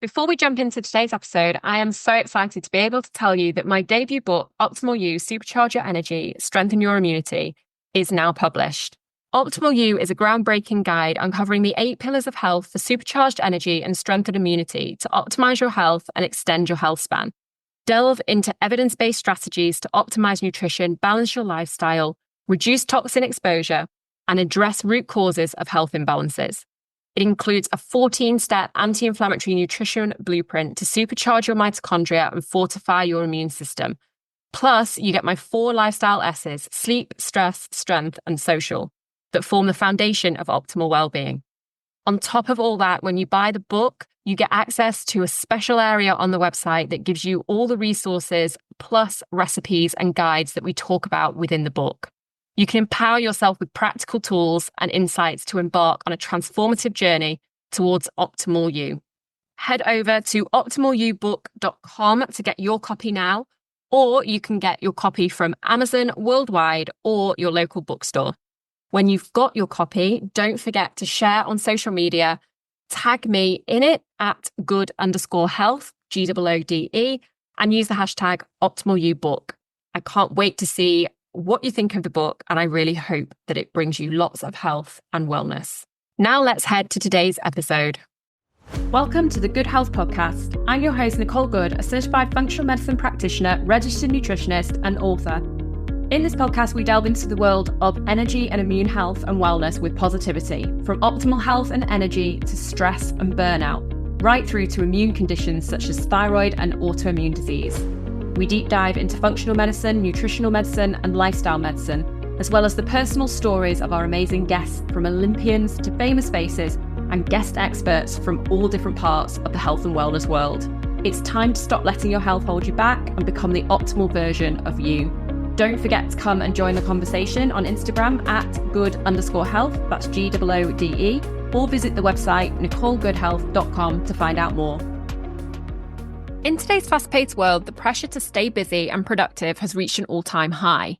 Before we jump into today's episode, I am so excited to be able to tell you that my debut book, Optimal You, Supercharge Your Energy, Strengthen Your Immunity, is now published. Optimal You is a groundbreaking guide uncovering the 8 pillars of health for supercharged energy and strengthened immunity to optimize your health and extend your health span. Delve into evidence-based strategies to optimize nutrition, balance your lifestyle, reduce toxin exposure, and address root causes of health imbalances. It includes a 14-step anti-inflammatory nutrition blueprint to supercharge your mitochondria and fortify your immune system. Plus, you get my 4 lifestyle S's: sleep, stress, strength, and social, that form the foundation of optimal well-being. On top of all that, when you buy the book, you get access to a special area on the website that gives you all the resources, plus recipes and guides that we talk about within the book. You can empower yourself with practical tools and insights to embark on a transformative journey towards Optimal You. Head over to optimalyoubook.com to get your copy now, or you can get your copy from Amazon worldwide or your local bookstore. When you've got your copy, don't forget to share on social media, tag me in it at good_health, GOODE, and use the hashtag OptimalYouBook. I can't wait to see what you think of the book, and I really hope that it brings you lots of health and wellness. Now let's head to today's episode. Welcome to the Good Health Podcast. I'm your host, Nicole Good, a certified functional medicine practitioner, registered nutritionist, and author. In this podcast, we delve into the world of energy and immune health and wellness with positivity, from optimal health and energy to stress and burnout, right through to immune conditions such as thyroid and autoimmune disease. We deep dive into functional medicine, nutritional medicine, and lifestyle medicine, as well as the personal stories of our amazing guests, from Olympians to famous faces and guest experts from all different parts of the health and wellness world. It's time to stop letting your health hold you back and become the optimal version of you. Don't forget to come and join the conversation on Instagram at good_health, that's GOODE, or visit the website nicolegoodhealth.com to find out more. In today's fast-paced world, the pressure to stay busy and productive has reached an all-time high.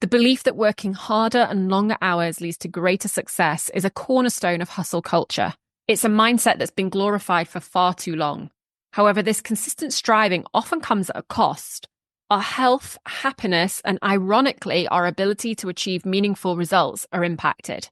The belief that working harder and longer hours leads to greater success is a cornerstone of hustle culture. It's a mindset that's been glorified for far too long. However, this consistent striving often comes at a cost. Our health, happiness, and ironically, our ability to achieve meaningful results are impacted.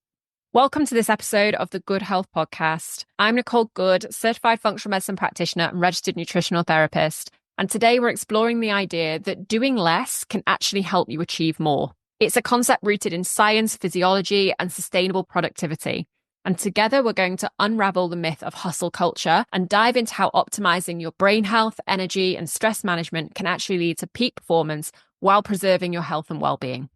Welcome to this episode of the Good Health Podcast. I'm Nicole Good, certified functional medicine practitioner and registered nutritional therapist. And today we're exploring the idea that doing less can actually help you achieve more. It's a concept rooted in science, physiology, and sustainable productivity. And together we're going to unravel the myth of hustle culture and dive into how optimizing your brain health, energy, and stress management can actually lead to peak performance while preserving your health and well-being.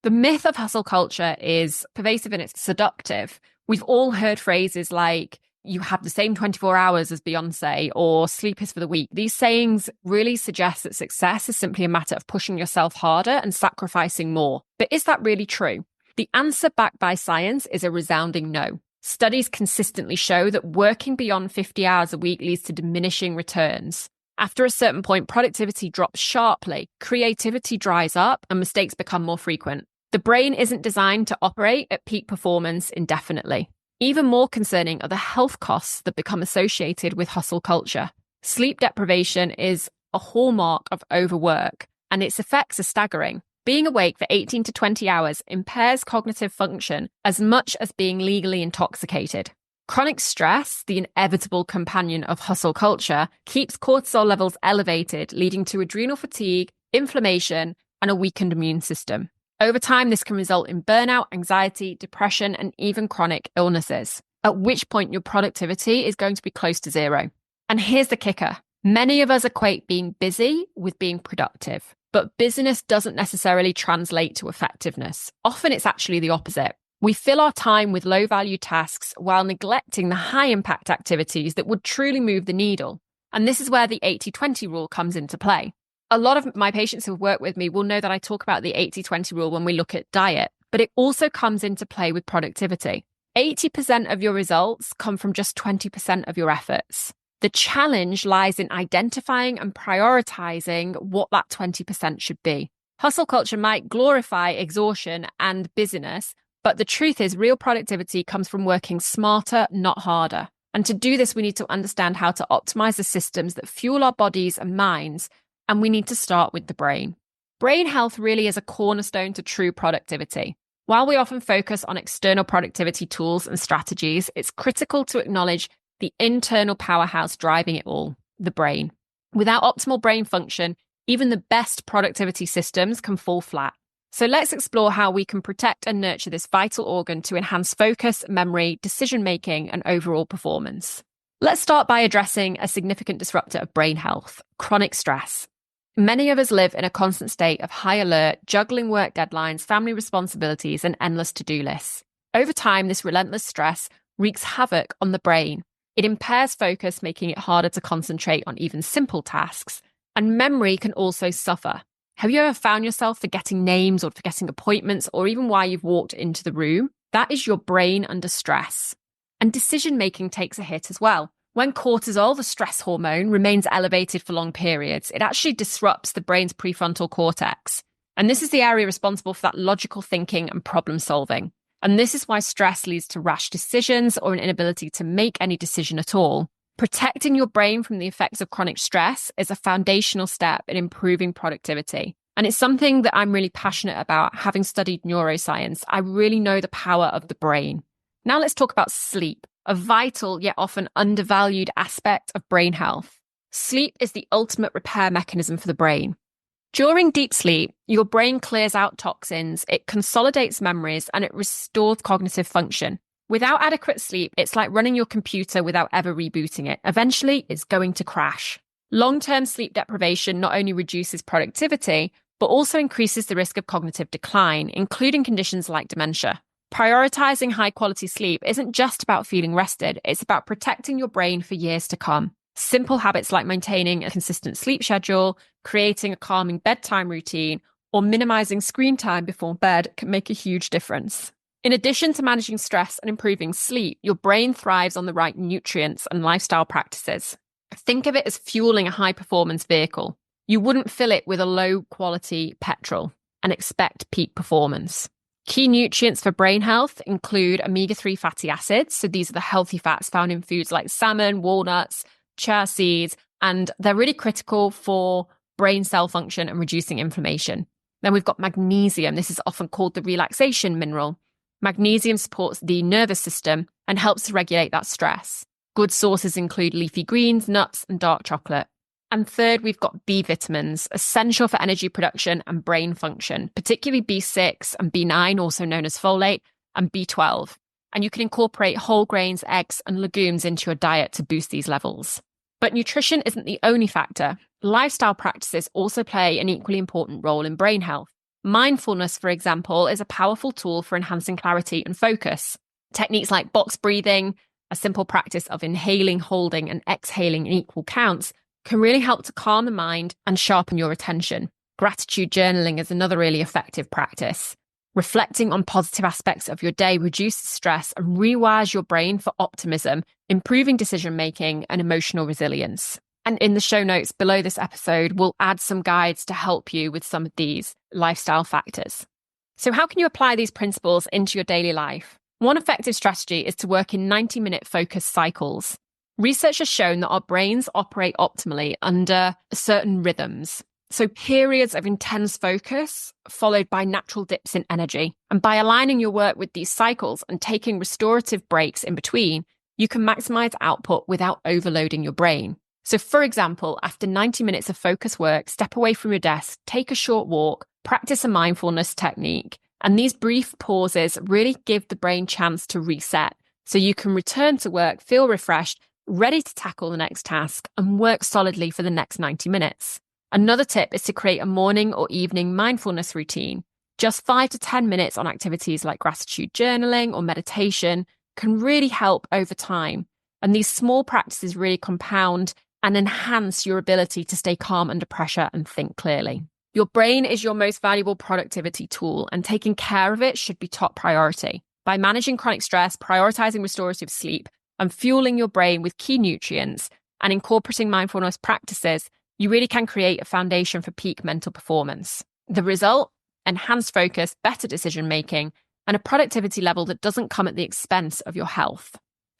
The myth of hustle culture is pervasive and it's seductive. We've all heard phrases like, you have the same 24 hours as Beyonce, or sleep is for the weak. These sayings really suggest that success is simply a matter of pushing yourself harder and sacrificing more. But is that really true? The answer backed by science is a resounding no. Studies consistently show that working beyond 50 hours a week leads to diminishing returns. After a certain point, productivity drops sharply, creativity dries up, and mistakes become more frequent. The brain isn't designed to operate at peak performance indefinitely. Even more concerning are the health costs that become associated with hustle culture. Sleep deprivation is a hallmark of overwork, and its effects are staggering. Being awake for 18 to 20 hours impairs cognitive function as much as being legally intoxicated. Chronic stress, the inevitable companion of hustle culture, keeps cortisol levels elevated, leading to adrenal fatigue, inflammation, and a weakened immune system. Over time, this can result in burnout, anxiety, depression, and even chronic illnesses, at which point your productivity is going to be close to zero. And here's the kicker. Many of us equate being busy with being productive, but busyness doesn't necessarily translate to effectiveness. Often it's actually the opposite. We fill our time with low-value tasks while neglecting the high-impact activities that would truly move the needle. And this is where the 80-20 rule comes into play. A lot of my patients who've worked with me will know that I talk about the 80-20 rule when we look at diet, but it also comes into play with productivity. 80% of your results come from just 20% of your efforts. The challenge lies in identifying and prioritizing what that 20% should be. Hustle culture might glorify exhaustion and busyness, but the truth is real productivity comes from working smarter, not harder. And to do this, we need to understand how to optimize the systems that fuel our bodies and minds, and we need to start with the brain. Brain health really is a cornerstone to true productivity. While we often focus on external productivity tools and strategies, it's critical to acknowledge the internal powerhouse driving it all, the brain. Without optimal brain function, even the best productivity systems can fall flat. So let's explore how we can protect and nurture this vital organ to enhance focus, memory, decision-making, and overall performance. Let's start by addressing a significant disruptor of brain health, chronic stress. Many of us live in a constant state of high alert, juggling work deadlines, family responsibilities, and endless to-do lists. Over time, this relentless stress wreaks havoc on the brain. It impairs focus, making it harder to concentrate on even simple tasks, and memory can also suffer. Have you ever found yourself forgetting names or forgetting appointments or even why you've walked into the room? That is your brain under stress. And decision-making takes a hit as well. When cortisol, the stress hormone, remains elevated for long periods, it actually disrupts the brain's prefrontal cortex. And this is the area responsible for that logical thinking and problem solving. And this is why stress leads to rash decisions or an inability to make any decision at all. Protecting your brain from the effects of chronic stress is a foundational step in improving productivity. And it's something that I'm really passionate about, having studied neuroscience. I really know the power of the brain. Now let's talk about sleep, a vital yet often undervalued aspect of brain health. Sleep is the ultimate repair mechanism for the brain. During deep sleep, your brain clears out toxins, it consolidates memories, and it restores cognitive function. Without adequate sleep, it's like running your computer without ever rebooting it. Eventually, it's going to crash. Long-term sleep deprivation not only reduces productivity, but also increases the risk of cognitive decline, including conditions like dementia. Prioritizing high-quality sleep isn't just about feeling rested, it's about protecting your brain for years to come. Simple habits like maintaining a consistent sleep schedule, creating a calming bedtime routine, or minimizing screen time before bed can make a huge difference. In addition to managing stress and improving sleep, your brain thrives on the right nutrients and lifestyle practices. Think of it as fueling a high-performance vehicle. You wouldn't fill it with a low-quality petrol and expect peak performance. Key nutrients for brain health include omega-3 fatty acids. So these are the healthy fats found in foods like salmon, walnuts, chia seeds, and they're really critical for brain cell function and reducing inflammation. Then we've got magnesium. This is often called the relaxation mineral. Magnesium supports the nervous system and helps to regulate that stress. Good sources include leafy greens, nuts, and dark chocolate. And third, we've got B vitamins, essential for energy production and brain function, particularly B6 and B9, also known as folate, and B12. And you can incorporate whole grains, eggs, and legumes into your diet to boost these levels. But nutrition isn't the only factor. Lifestyle practices also play an equally important role in brain health. Mindfulness, for example, is a powerful tool for enhancing clarity and focus. Techniques like box breathing, a simple practice of inhaling, holding, and exhaling in equal counts, can really help to calm the mind and sharpen your attention. Gratitude journaling is another really effective practice. Reflecting on positive aspects of your day reduces stress and rewires your brain for optimism, improving decision-making and emotional resilience. And in the show notes below this episode, we'll add some guides to help you with some of these lifestyle factors. So how can you apply these principles into your daily life? One effective strategy is to work in 90-minute focus cycles. Research has shown that our brains operate optimally under certain rhythms. So periods of intense focus followed by natural dips in energy. And by aligning your work with these cycles and taking restorative breaks in between, you can maximize output without overloading your brain. So for example, after 90 minutes of focus work, step away from your desk, take a short walk, practice a mindfulness technique. And these brief pauses really give the brain chance to reset so you can return to work, feel refreshed, ready to tackle the next task and work solidly for the next 90 minutes. Another tip is to create a morning or evening mindfulness routine. Just 5 to 10 minutes on activities like gratitude journaling or meditation can really help over time. And these small practices really compound and enhance your ability to stay calm under pressure and think clearly. Your brain is your most valuable productivity tool, and taking care of it should be top priority. By managing chronic stress, prioritizing restorative sleep, and fueling your brain with key nutrients and incorporating mindfulness practices, you really can create a foundation for peak mental performance. The result? Enhanced focus, better decision-making, and a productivity level that doesn't come at the expense of your health.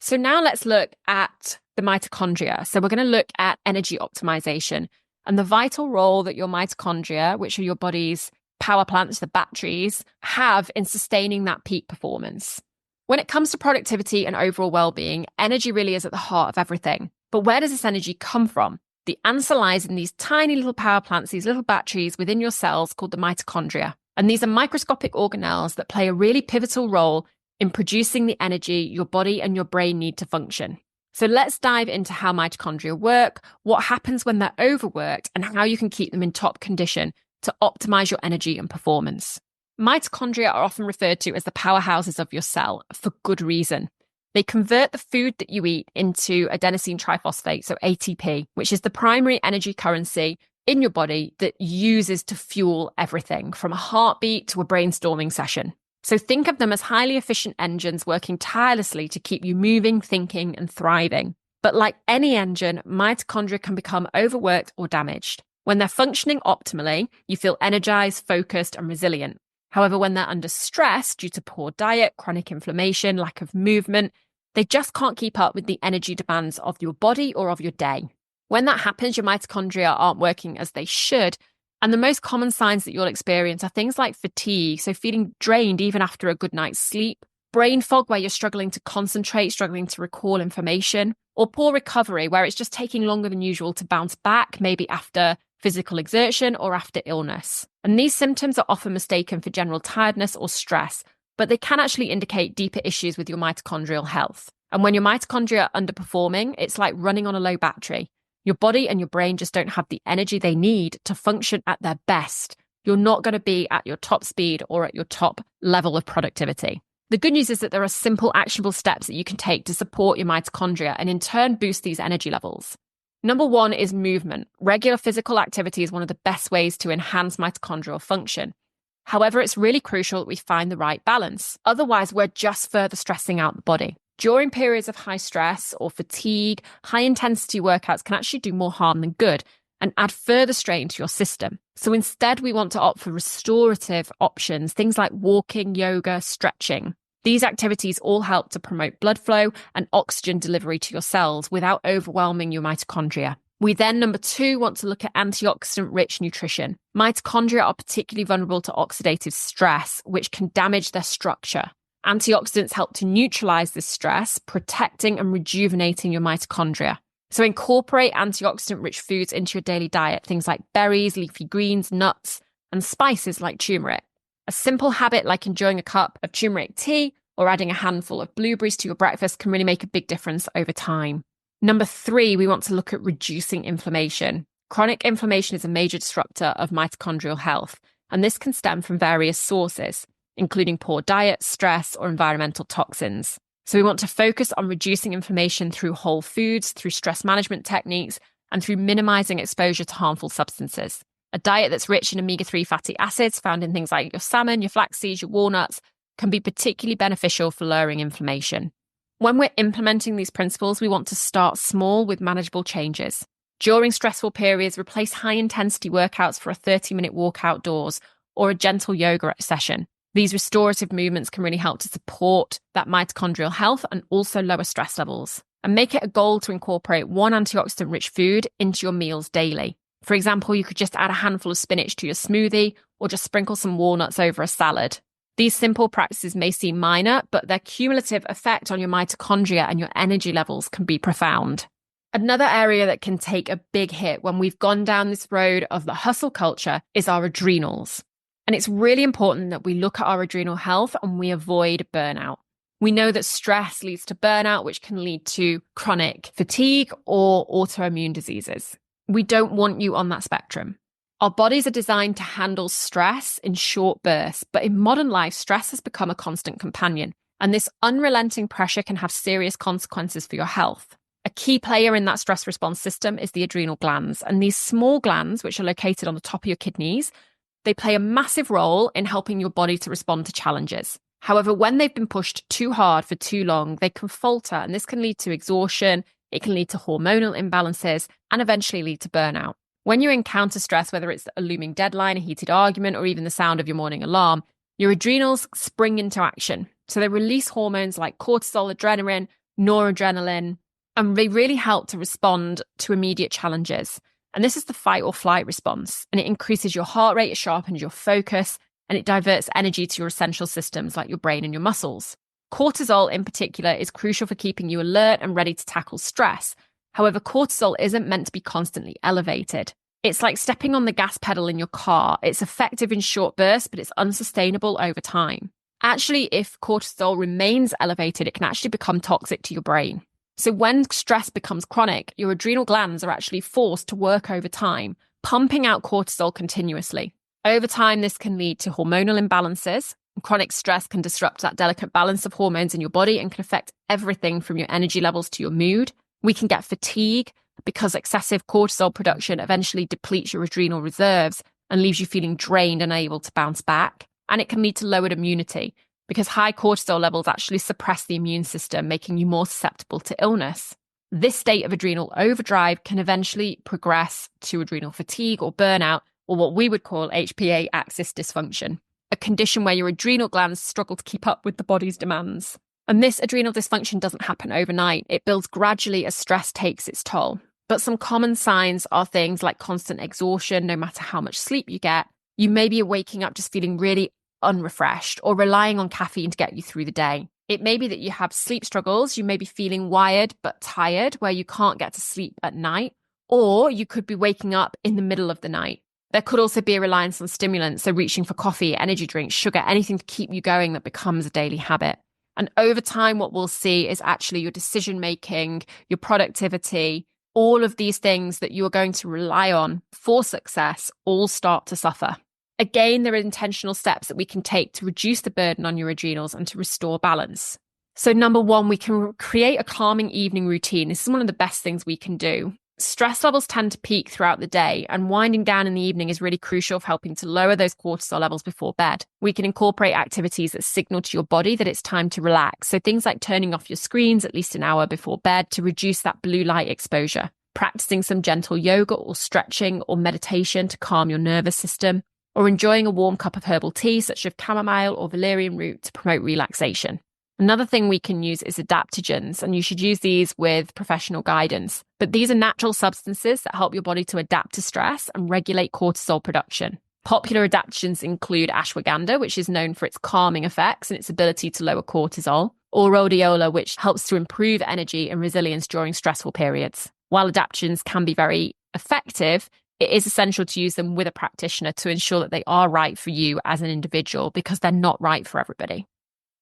So now let's look at the mitochondria. So we're going to look at energy optimization and the vital role that your mitochondria, which are your body's power plants, the batteries, have in sustaining that peak performance. When it comes to productivity and overall well-being, energy really is at the heart of everything. But where does this energy come from? The answer lies in these tiny little power plants, these little batteries within your cells called the mitochondria. And these are microscopic organelles that play a really pivotal role in producing the energy your body and your brain need to function. So let's dive into how mitochondria work, what happens when they're overworked, and how you can keep them in top condition to optimize your energy and performance. Mitochondria are often referred to as the powerhouses of your cell for good reason. They convert the food that you eat into adenosine triphosphate, so ATP, which is the primary energy currency in your body that uses to fuel everything from a heartbeat to a brainstorming session. So think of them as highly efficient engines working tirelessly to keep you moving, thinking, and thriving. But like any engine, mitochondria can become overworked or damaged. When they're functioning optimally, you feel energized, focused, and resilient. However, when they're under stress due to poor diet, chronic inflammation, lack of movement, they just can't keep up with the energy demands of your body or of your day. When that happens, your mitochondria aren't working as they should. And the most common signs that you'll experience are things like fatigue, so feeling drained even after a good night's sleep, brain fog where you're struggling to concentrate, struggling to recall information, or poor recovery where it's just taking longer than usual to bounce back, maybe after physical exertion or after illness. And these symptoms are often mistaken for general tiredness or stress, but they can actually indicate deeper issues with your mitochondrial health. And when your mitochondria are underperforming, it's like running on a low battery. Your body and your brain just don't have the energy they need to function at their best. You're not going to be at your top speed or at your top level of productivity. The good news is that there are simple, actionable steps that you can take to support your mitochondria and in turn boost these energy levels. Number one is movement. Regular physical activity is one of the best ways to enhance mitochondrial function. However, it's really crucial that we find the right balance. Otherwise, we're just further stressing out the body. During periods of high stress or fatigue, high-intensity workouts can actually do more harm than good and add further strain to your system. So instead, we want to opt for restorative options, things like walking, yoga, stretching. These activities all help to promote blood flow and oxygen delivery to your cells without overwhelming your mitochondria. We then, number two, want to look at antioxidant-rich nutrition. Mitochondria are particularly vulnerable to oxidative stress, which can damage their structure. Antioxidants help to neutralize this stress, protecting and rejuvenating your mitochondria. So incorporate antioxidant-rich foods into your daily diet, things like berries, leafy greens, nuts, and spices like turmeric. A simple habit like enjoying a cup of turmeric tea or adding a handful of blueberries to your breakfast can really make a big difference over time. Number three, we want to look at reducing inflammation. Chronic inflammation is a major disruptor of mitochondrial health, and this can stem from various sources, including poor diet, stress, or environmental toxins. So we want to focus on reducing inflammation through whole foods, through stress management techniques, and through minimizing exposure to harmful substances. A diet that's rich in omega-3 fatty acids found in things like your salmon, your flax seeds, your walnuts can be particularly beneficial for lowering inflammation. When we're implementing these principles, we want to start small with manageable changes. During stressful periods, replace high-intensity workouts for a 30-minute walk outdoors or a gentle yoga session. These restorative movements can really help to support that mitochondrial health and also lower stress levels. And make it a goal to incorporate one antioxidant-rich food into your meals daily. For example, you could just add a handful of spinach to your smoothie or just sprinkle some walnuts over a salad. These simple practices may seem minor, but their cumulative effect on your mitochondria and your energy levels can be profound. Another area that can take a big hit when we've gone down this road of the hustle culture is our adrenals. And it's really important that we look at our adrenal health and we avoid burnout. We know that stress leads to burnout, which can lead to chronic fatigue or autoimmune diseases. We don't want you on that spectrum. Our bodies are designed to handle stress in short bursts, but in modern life, stress has become a constant companion, and this unrelenting pressure can have serious consequences for your health. A key player in that stress response system is the adrenal glands, and these small glands, which are located on the top of your kidneys, they play a massive role in helping your body to respond to challenges. However, when they've been pushed too hard for too long, they can falter, and this can lead to exhaustion, it can lead to hormonal imbalances, and eventually lead to burnout. When you encounter stress, whether it's a looming deadline, a heated argument, or even the sound of your morning alarm, your adrenals spring into action. So they release hormones like cortisol, adrenaline, noradrenaline, and they really help to respond to immediate challenges. And this is the fight or flight response. And it increases your heart rate, it sharpens your focus, and it diverts energy to your essential systems like your brain and your muscles. Cortisol in particular is crucial for keeping you alert and ready to tackle stress. However, cortisol isn't meant to be constantly elevated. It's like stepping on the gas pedal in your car. It's effective in short bursts, but it's unsustainable over time. Actually, if cortisol remains elevated, it can actually become toxic to your brain. So when stress becomes chronic, your adrenal glands are actually forced to work overtime, pumping out cortisol continuously. Over time, this can lead to hormonal imbalances. Chronic stress can disrupt that delicate balance of hormones in your body and can affect everything from your energy levels to your mood. We can get fatigue because excessive cortisol production eventually depletes your adrenal reserves and leaves you feeling drained and unable to bounce back. And it can lead to lowered immunity because high cortisol levels actually suppress the immune system, making you more susceptible to illness. This state of adrenal overdrive can eventually progress to adrenal fatigue or burnout, or what we would call HPA axis dysfunction, a condition where your adrenal glands struggle to keep up with the body's demands. And this adrenal dysfunction doesn't happen overnight. It builds gradually as stress takes its toll. But some common signs are things like constant exhaustion, no matter how much sleep you get. You may be waking up just feeling really unrefreshed or relying on caffeine to get you through the day. It may be that you have sleep struggles. You may be feeling wired but tired, where you can't get to sleep at night, or you could be waking up in the middle of the night. There could also be a reliance on stimulants, so reaching for coffee, energy drinks, sugar, anything to keep you going that becomes a daily habit. And over time, what we'll see is actually your decision-making, your productivity, all of these things that you are going to rely on for success all start to suffer. Again, there are intentional steps that we can take to reduce the burden on your adrenals and to restore balance. So number one, we can create a calming evening routine. This is one of the best things we can do. Stress levels tend to peak throughout the day, and winding down in the evening is really crucial for helping to lower those cortisol levels before bed. We can incorporate activities that signal to your body that it's time to relax. So things like turning off your screens at least an hour before bed to reduce that blue light exposure, practicing some gentle yoga or stretching or meditation to calm your nervous system, or enjoying a warm cup of herbal tea such as chamomile or valerian root to promote relaxation. Another thing we can use is adaptogens, and you should use these with professional guidance. But these are natural substances that help your body to adapt to stress and regulate cortisol production. Popular adaptogens include ashwagandha, which is known for its calming effects and its ability to lower cortisol, or rhodiola, which helps to improve energy and resilience during stressful periods. While adaptogens can be very effective, it is essential to use them with a practitioner to ensure that they are right for you as an individual, because they're not right for everybody.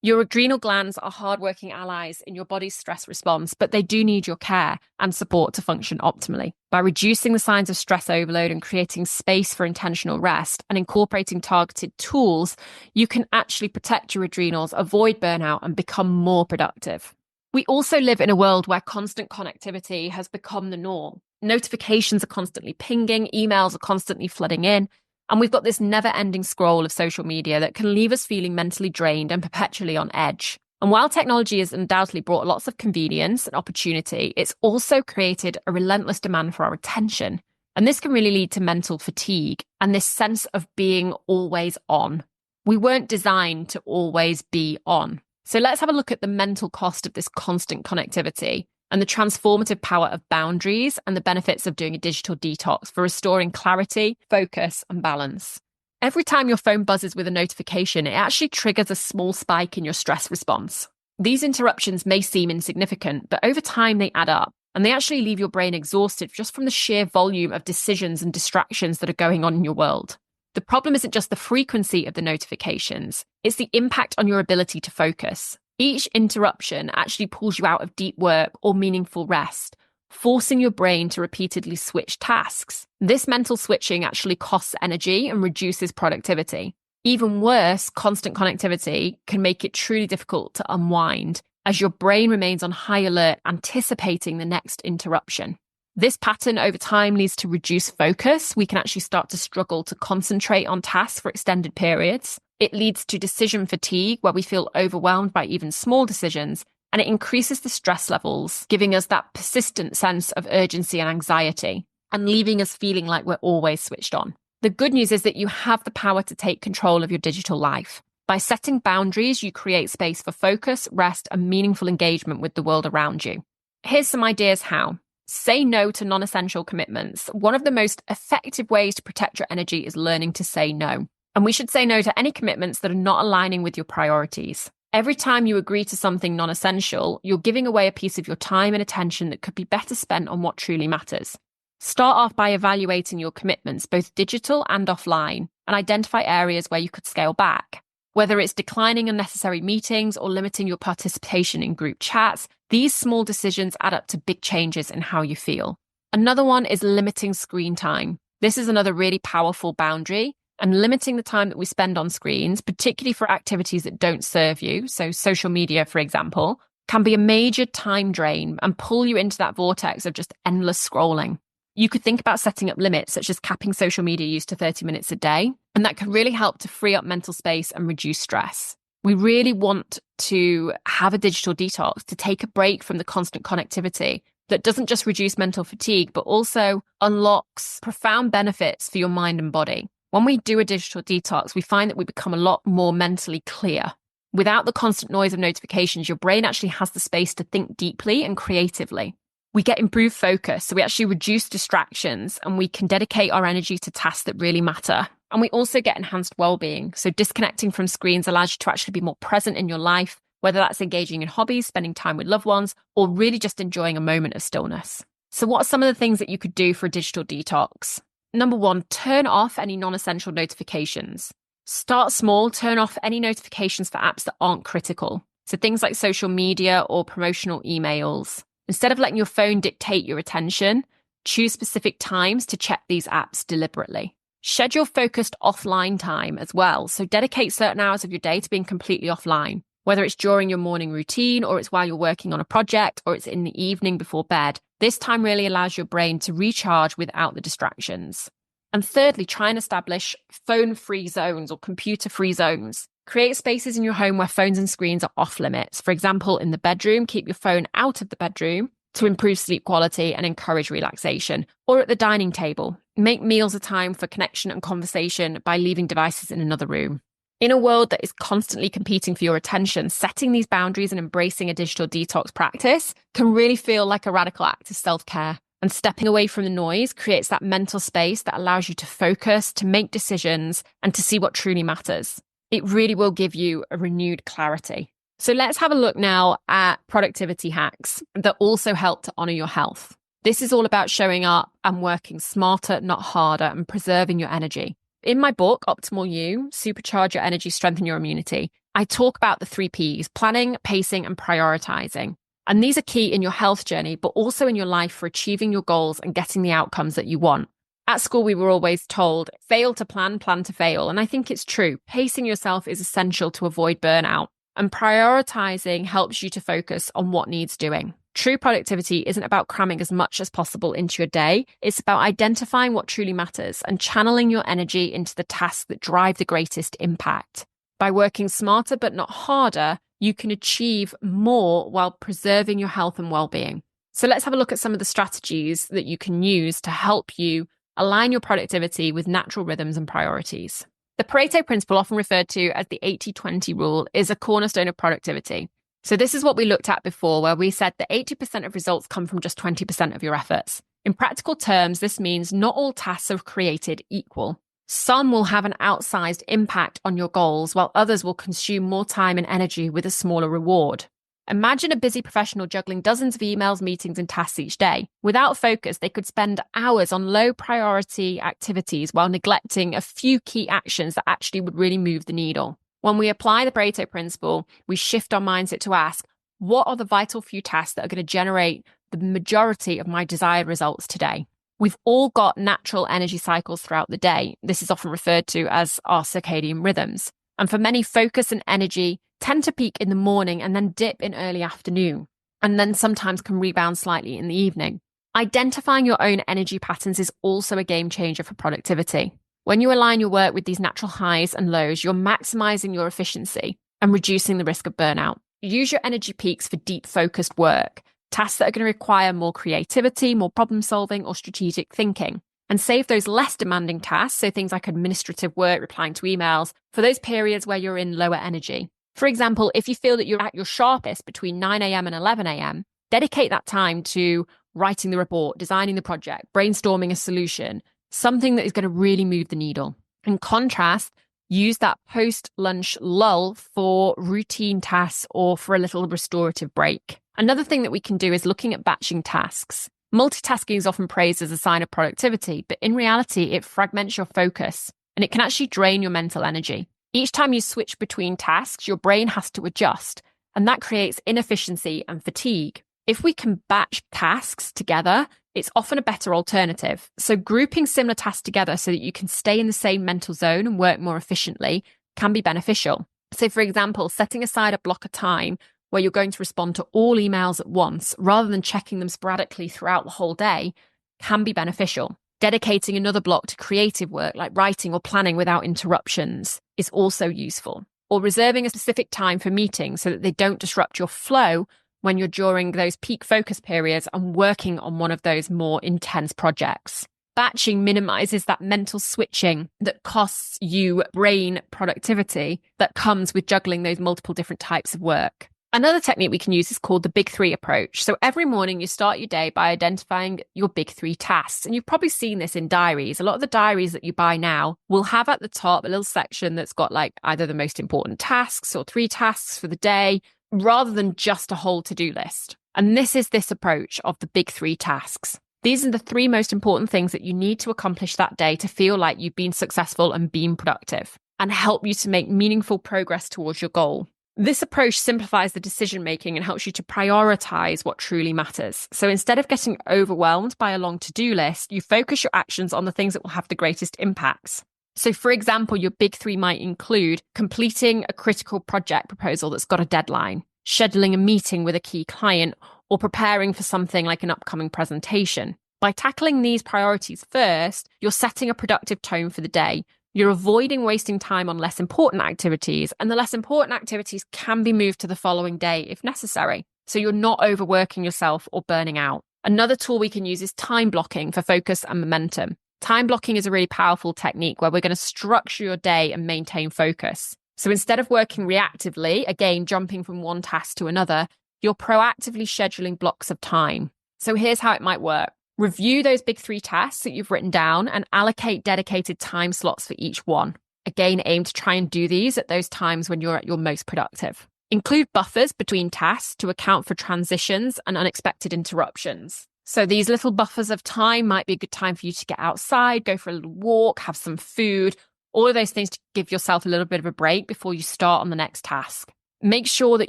Your adrenal glands are hardworking allies in your body's stress response, but they do need your care and support to function optimally. By reducing the signs of stress overload and creating space for intentional rest and incorporating targeted tools, you can actually protect your adrenals, avoid burnout, and become more productive. We also live in a world where constant connectivity has become the norm. Notifications are constantly pinging, emails are constantly flooding in, and we've got this never-ending scroll of social media that can leave us feeling mentally drained and perpetually on edge. And while technology has undoubtedly brought lots of convenience and opportunity, it's also created a relentless demand for our attention. And this can really lead to mental fatigue and this sense of being always on. We weren't designed to always be on. So let's have a look at the mental cost of this constant connectivity and the transformative power of boundaries and the benefits of doing a digital detox for restoring clarity, focus, and balance. Every time your phone buzzes with a notification, it actually triggers a small spike in your stress response. These interruptions may seem insignificant, but over time they add up, and they actually leave your brain exhausted just from the sheer volume of decisions and distractions that are going on in your world. The problem isn't just the frequency of the notifications, it's the impact on your ability to focus. Each interruption actually pulls you out of deep work or meaningful rest, forcing your brain to repeatedly switch tasks. This mental switching actually costs energy and reduces productivity. Even worse, constant connectivity can make it truly difficult to unwind as your brain remains on high alert, anticipating the next interruption. This pattern over time leads to reduced focus. We can actually start to struggle to concentrate on tasks for extended periods. It leads to decision fatigue, where we feel overwhelmed by even small decisions, and it increases the stress levels, giving us that persistent sense of urgency and anxiety, and leaving us feeling like we're always switched on. The good news is that you have the power to take control of your digital life. By setting boundaries, you create space for focus, rest, and meaningful engagement with the world around you. Here's some ideas how. Say no to non-essential commitments. One of the most effective ways to protect your energy is learning to say no. And we should say no to any commitments that are not aligning with your priorities. Every time you agree to something non-essential, you're giving away a piece of your time and attention that could be better spent on what truly matters. Start off by evaluating your commitments, both digital and offline, and identify areas where you could scale back. Whether it's declining unnecessary meetings or limiting your participation in group chats, these small decisions add up to big changes in how you feel. Another one is limiting screen time. This is another really powerful boundary, and limiting the time that we spend on screens, particularly for activities that don't serve you, so social media, for example, can be a major time drain and pull you into that vortex of just endless scrolling. You could think about setting up limits, such as capping social media use to 30 minutes a day, and that can really help to free up mental space and reduce stress. We really want to have a digital detox, to take a break from the constant connectivity that doesn't just reduce mental fatigue, but also unlocks profound benefits for your mind and body. When we do a digital detox, we find that we become a lot more mentally clear. Without the constant noise of notifications, your brain actually has the space to think deeply and creatively. We get improved focus, so we actually reduce distractions and we can dedicate our energy to tasks that really matter. And we also get enhanced well-being. So disconnecting from screens allows you to actually be more present in your life, whether that's engaging in hobbies, spending time with loved ones, or really just enjoying a moment of stillness. So what are some of the things that you could do for a digital detox? Number 1, turn off any non-essential notifications. Start small, turn off any notifications for apps that aren't critical. So things like social media or promotional emails. Instead of letting your phone dictate your attention, choose specific times to check these apps deliberately. Schedule focused offline time as well. So dedicate certain hours of your day to being completely offline, whether it's during your morning routine or it's while you're working on a project or it's in the evening before bed. This time really allows your brain to recharge without the distractions. And thirdly, try and establish phone-free zones or computer-free zones. Create spaces in your home where phones and screens are off limits. For example, in the bedroom, keep your phone out of the bedroom to improve sleep quality and encourage relaxation. Or at the dining table, make meals a time for connection and conversation by leaving devices in another room. In a world that is constantly competing for your attention, setting these boundaries and embracing a digital detox practice can really feel like a radical act of self-care. And stepping away from the noise creates that mental space that allows you to focus, to make decisions, and to see what truly matters. It really will give you a renewed clarity. So let's have a look now at productivity hacks that also help to honor your health. This is all about showing up and working smarter, not harder, and preserving your energy. In my book, Optimal You, Supercharge Your Energy, Strengthen Your Immunity, I talk about the 3 Ps, planning, pacing, and prioritizing. And these are key in your health journey, but also in your life for achieving your goals and getting the outcomes that you want. At school, we were always told, fail to plan, plan to fail. And I think it's true. Pacing yourself is essential to avoid burnout. And prioritizing helps you to focus on what needs doing. True productivity isn't about cramming as much as possible into your day. It's about identifying what truly matters and channeling your energy into the tasks that drive the greatest impact. By working smarter but not harder, you can achieve more while preserving your health and well-being. So let's have a look at some of the strategies that you can use to help you align your productivity with natural rhythms and priorities. The Pareto principle, often referred to as the 80-20 rule, is a cornerstone of productivity. So this is what we looked at before, where we said that 80% of results come from just 20% of your efforts. In practical terms, this means not all tasks are created equal. Some will have an outsized impact on your goals, while others will consume more time and energy with a smaller reward. Imagine a busy professional juggling dozens of emails, meetings, and tasks each day. Without focus, they could spend hours on low-priority activities while neglecting a few key actions that actually would really move the needle. When we apply the Pareto principle, we shift our mindset to ask, what are the vital few tasks that are going to generate the majority of my desired results today? We've all got natural energy cycles throughout the day. This is often referred to as our circadian rhythms. And for many, focus and energy tend to peak in the morning and then dip in early afternoon, and then sometimes can rebound slightly in the evening. Identifying your own energy patterns is also a game changer for productivity. When you align your work with these natural highs and lows, you're maximizing your efficiency and reducing the risk of burnout. Use your energy peaks for deep focused work, tasks that are going to require more creativity, more problem solving, or strategic thinking. and save those less demanding tasks, so things like administrative work, replying to emails, for those periods where you're in lower energy. For example, if you feel that you're at your sharpest between 9 a.m. and 11 a.m., dedicate that time to writing the report, designing the project, brainstorming a solution, something that is going to really move the needle. In contrast, use that post-lunch lull for routine tasks or for a little restorative break. Another thing that we can do is looking at batching tasks. Multitasking is often praised as a sign of productivity, but in reality, it fragments your focus and it can actually drain your mental energy. Each time you switch between tasks, your brain has to adjust, and that creates inefficiency and fatigue. If we can batch tasks together, it's often a better alternative. So grouping similar tasks together so that you can stay in the same mental zone and work more efficiently can be beneficial. So for example, setting aside a block of time where you're going to respond to all emails at once rather than checking them sporadically throughout the whole day can be beneficial. Dedicating another block to creative work like writing or planning without interruptions is also useful. Or reserving a specific time for meetings so that they don't disrupt your flow when you're during those peak focus periods and working on one of those more intense projects. Batching minimizes that mental switching that costs you brain productivity that comes with juggling those multiple different types of work. Another technique we can use is called the Big Three approach. So every morning you start your day by identifying your big three tasks. And you've probably seen this in diaries. A lot of the diaries that you buy now will have at the top a little section that's got like either the most important tasks or 3 tasks for the day, rather than just a whole to-do list. And this is this approach of the big 3 tasks. These are the 3 most important things that you need to accomplish that day to feel like you've been successful and been productive and help you to make meaningful progress towards your goal. This approach simplifies the decision-making and helps you to prioritize what truly matters. So instead of getting overwhelmed by a long to-do list, you focus your actions on the things that will have the greatest impacts. So for example, your big 3 might include completing a critical project proposal that's got a deadline, scheduling a meeting with a key client, or preparing for something like an upcoming presentation. By tackling these priorities first, you're setting a productive tone for the day. You're avoiding wasting time on less important activities, and the less important activities can be moved to the following day if necessary. So you're not overworking yourself or burning out. Another tool we can use is time blocking for focus and momentum. Time blocking is a really powerful technique where we're going to structure your day and maintain focus. So instead of working reactively, again, jumping from one task to another, you're proactively scheduling blocks of time. So here's how it might work. Review those big 3 tasks that you've written down and allocate dedicated time slots for each one. Again, aim to try and do these at those times when you're at your most productive. Include buffers between tasks to account for transitions and unexpected interruptions. So these little buffers of time might be a good time for you to get outside, go for a little walk, have some food, all of those things to give yourself a little bit of a break before you start on the next task. Make sure that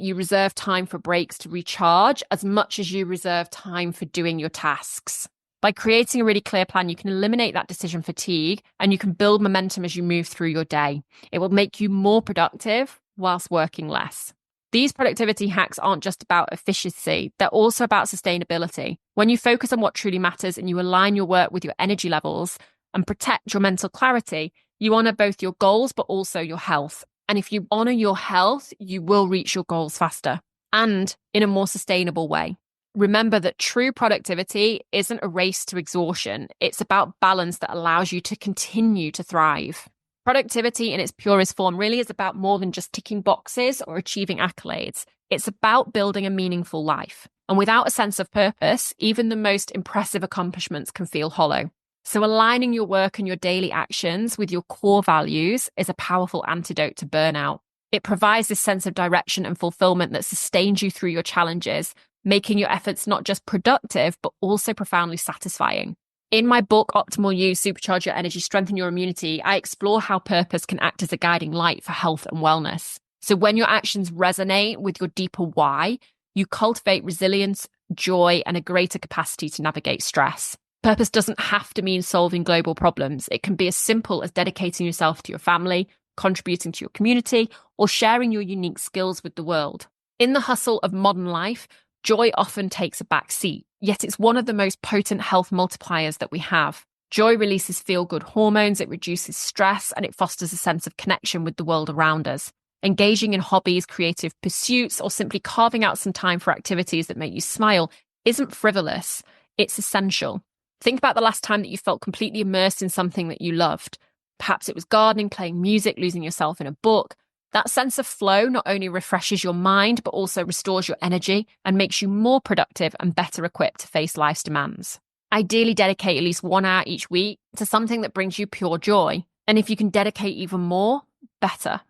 you reserve time for breaks to recharge as much as you reserve time for doing your tasks. By creating a really clear plan, you can eliminate that decision fatigue and you can build momentum as you move through your day. It will make you more productive whilst working less. These productivity hacks aren't just about efficiency, they're also about sustainability. When you focus on what truly matters and you align your work with your energy levels and protect your mental clarity, you honor both your goals but also your health. And if you honor your health, you will reach your goals faster and in a more sustainable way. Remember that true productivity isn't a race to exhaustion. It's about balance that allows you to continue to thrive. Productivity in its purest form really is about more than just ticking boxes or achieving accolades. It's about building a meaningful life. And without a sense of purpose, even the most impressive accomplishments can feel hollow. So aligning your work and your daily actions with your core values is a powerful antidote to burnout. It provides this sense of direction and fulfillment that sustains you through your challenges, making your efforts not just productive, but also profoundly satisfying. In my book, Optimal You, Supercharge Your Energy, Strengthen Your Immunity, I explore how purpose can act as a guiding light for health and wellness. So when your actions resonate with your deeper why, you cultivate resilience, joy, and a greater capacity to navigate stress. Purpose doesn't have to mean solving global problems. It can be as simple as dedicating yourself to your family, contributing to your community, or sharing your unique skills with the world. In the hustle of modern life, joy often takes a back seat, yet it's one of the most potent health multipliers that we have. Joy releases feel-good hormones, it reduces stress, and it fosters a sense of connection with the world around us. Engaging in hobbies, creative pursuits, or simply carving out some time for activities that make you smile isn't frivolous, it's essential. Think about the last time that you felt completely immersed in something that you loved. Perhaps it was gardening, playing music, losing yourself in a book. That sense of flow not only refreshes your mind, but also restores your energy and makes you more productive and better equipped to face life's demands. Ideally, dedicate at least 1 hour each week to something that brings you pure joy. And if you can dedicate even more, better.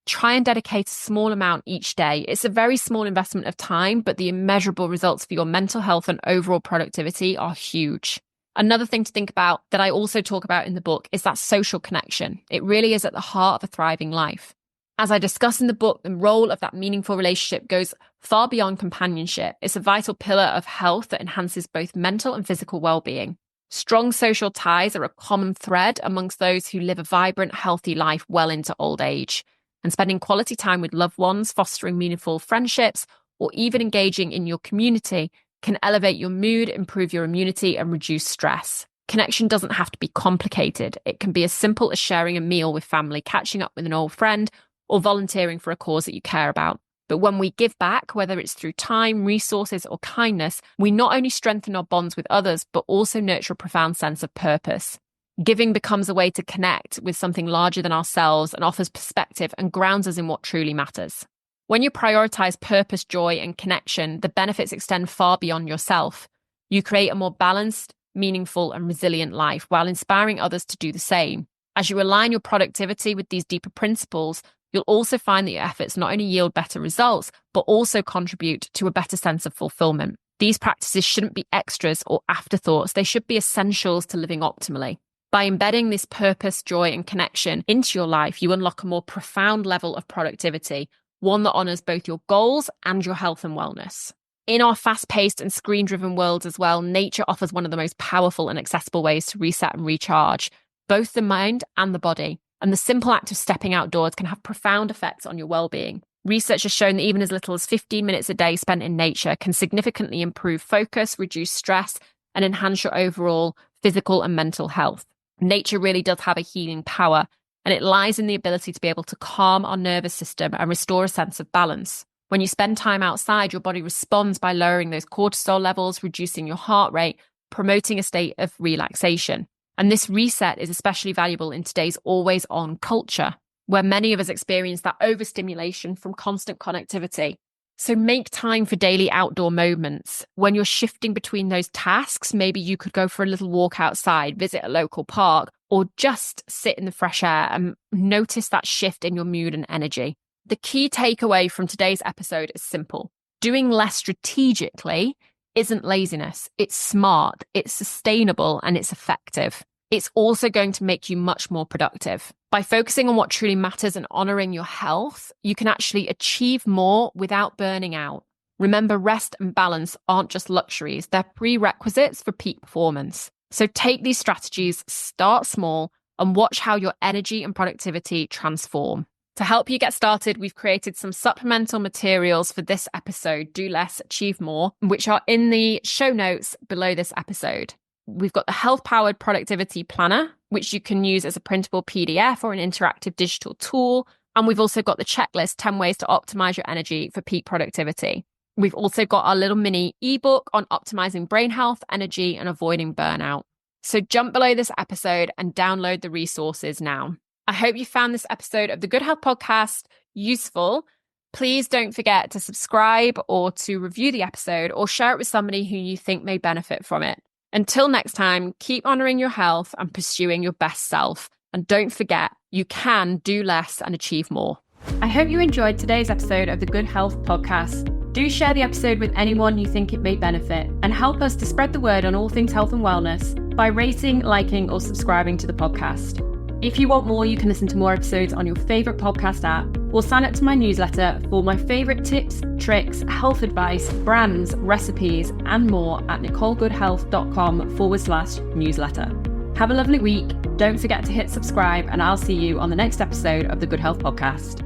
Try and dedicate a small amount each day. It's a very small investment of time, but the immeasurable results for your mental health and overall productivity are huge. Another thing to think about that I also talk about in the book is that social connection. It really is at the heart of a thriving life. As I discuss in the book, the role of that meaningful relationship goes far beyond companionship. It's a vital pillar of health that enhances both mental and physical well-being. Strong social ties are a common thread amongst those who live a vibrant, healthy life well into old age. And spending quality time with loved ones, fostering meaningful friendships, or even engaging in your community can elevate your mood, improve your immunity, and reduce stress. Connection doesn't have to be complicated. It can be as simple as sharing a meal with family, catching up with an old friend, or volunteering for a cause that you care about. But when we give back, whether it's through time, resources, or kindness, we not only strengthen our bonds with others, but also nurture a profound sense of purpose. Giving becomes a way to connect with something larger than ourselves and offers perspective and grounds us in what truly matters. When you prioritize purpose, joy, and connection, the benefits extend far beyond yourself. You create a more balanced, meaningful, and resilient life while inspiring others to do the same. As you align your productivity with these deeper principles, you'll also find that your efforts not only yield better results, but also contribute to a better sense of fulfillment. These practices shouldn't be extras or afterthoughts. They should be essentials to living optimally. By embedding this purpose, joy, and connection into your life, you unlock a more profound level of productivity, one that honors both your goals and your health and wellness. In our fast-paced and screen-driven world as well, nature offers one of the most powerful and accessible ways to reset and recharge, both the mind and the body. And the simple act of stepping outdoors can have profound effects on your well-being. Research has shown that even as little as 15 minutes a day spent in nature can significantly improve focus, reduce stress, and enhance your overall physical and mental health. Nature really does have a healing power, and it lies in the ability to be able to calm our nervous system and restore a sense of balance. When you spend time outside, your body responds by lowering those cortisol levels, reducing your heart rate, promoting a state of relaxation. And this reset is especially valuable in today's always-on culture, where many of us experience that overstimulation from constant connectivity. So make time for daily outdoor moments. When you're shifting between those tasks, maybe you could go for a little walk outside, visit a local park, or just sit in the fresh air and notice that shift in your mood and energy. The key takeaway from today's episode is simple. Doing less strategically isn't laziness. It's smart, it's sustainable, and it's effective. It's also going to make you much more productive. By focusing on what truly matters and honoring your health, you can actually achieve more without burning out. Remember, rest and balance aren't just luxuries, they're prerequisites for peak performance. So take these strategies, start small, and watch how your energy and productivity transform. To help you get started, we've created some supplemental materials for this episode, Do Less, Achieve More, which are in the show notes below this episode. We've got the Health-Powered Productivity Planner, which you can use as a printable PDF or an interactive digital tool. And we've also got the checklist, 10 ways to optimize your energy for peak productivity. We've also got our little mini ebook on optimizing brain health, energy, and avoiding burnout. So jump below this episode and download the resources now. I hope you found this episode of the Good Health Podcast useful. Please don't forget to subscribe or to review the episode or share it with somebody who you think may benefit from it. Until next time, keep honoring your health and pursuing your best self. And don't forget, you can do less and achieve more. I hope you enjoyed today's episode of the Good Health Podcast. Do share the episode with anyone you think it may benefit and help us to spread the word on all things health and wellness by rating, liking, or subscribing to the podcast. If you want more, you can listen to more episodes on your favorite podcast app or sign up to my newsletter for my favorite tips, tricks, health advice, brands, recipes, and more at nicolegoodhealth.com/newsletter. Have a lovely week. Don't forget to hit subscribe, and I'll see you on the next episode of the Good Health Podcast.